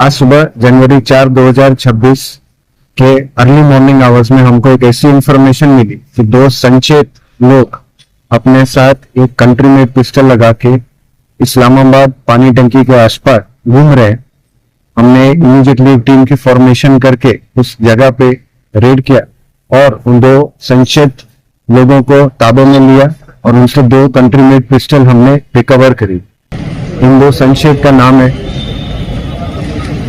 आज सुबह जनवरी 4 2026 के अर्ली मॉर्निंग आवर्स में हमको एक ऐसी इंफॉर्मेशन मिली कि दो संचेत लोग अपने साथ एक कंट्री मेड पिस्टल लगा के इस्लामाबाद पानी टंकी के आसपास घूम रहे हैं। हमने इमीडिएटली टीम की फॉर्मेशन करके उस जगह पे रेड किया और उन दो संशयित लोगों को ताबे में लिया और उनसे दो कंट्री मेड पिस्टल हमने रिकवर करी। इन दो संशयित का नाम है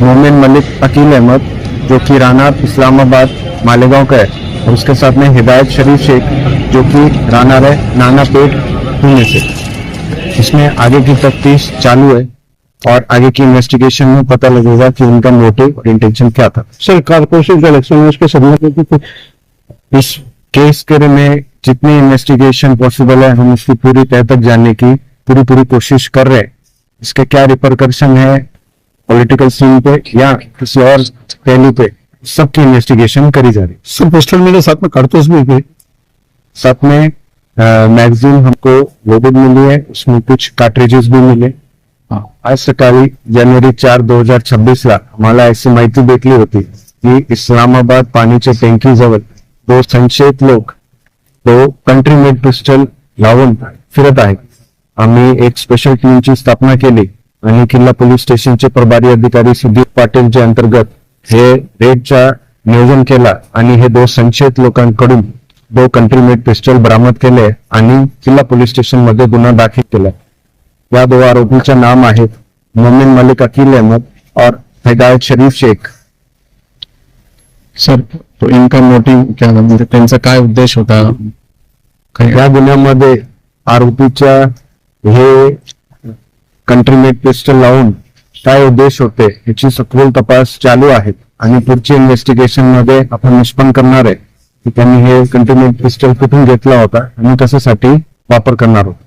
मोमिन मलिक अकील अहमद, जो कि राना इस्लामाबाद मालेगांव का है, और उसके साथ में हिदायत शरीफ शेख, जो कि राना नाना पेट पुणे से। इसमें आगे की तफ्तीश चालू है और आगे की इन्वेस्टिगेशन में पता लगेगा कि उनका मोटिव और इंटेंशन क्या था। सर कारपोरेशन इलेक्शन में उसके सबमिट इस केस के में जितनी इन्वेस्टिगेशन पॉसिबल है हम इसकी पूरी तह तक जानने की पूरी कोशिश कर रहे हैं। इसके क्या रिपरकर्शन है पॉलिटिकल सीन पे या किसी और पहलू पे, सबकी इन्वेस्टिगेशन करी जा रही है। सर पिस्टल मिले, साथ में कारतूस भी थे, साथ में मैगजीन हमको लोडेड मिली है, उसमें कुछ कार्ट्रिजेस भी मिले। आज सकाळी जानेवारी 4 2026 ला आम्हाला ऐसी माहिती भेटली होती की इस्लामाबाद पाणीच्या टँकीजवळ दो संशयित लोक दो कंट्री मेड पिस्टल लावून फिरत आहेत। आम्ही एक स्पेशल टीमची स्थापना केली आणि किल्ला पोलीस स्टेशनचे प्रभारी अधिकारी सुदीप पाटीलच्या अंतर्गत हे रेडचा नियोजन केला आणि हे दो संशयित लोकांकडून दो कंट्री मेड पिस्टल बरामद केले आणि किल्ला पोलीस स्टेशन मध्ये गुन्हा दाखल केला। या दो आरोपींचे नाम आहेत मोमिन मलिक अकील अहमद और हिदायत शरीफ शेख। सर तो इनका मोटिव क्या, म्हणजे त्यांचा काय उद्देश होता? या गुन्ह्यामध्ये आरोपीच्या हे कंट्री मेड पिस्टल लावून काय उद्देश होते याची सखोल तपास चालू आहेत आणि पुढची इन्व्हेस्टिगेशन मध्ये आपण निष्पन्न करणार आहे की त्यांनी हे कंट्री मेड पिस्टल कुठून घेतला होता आणि कशासाठी वापर करणार होता।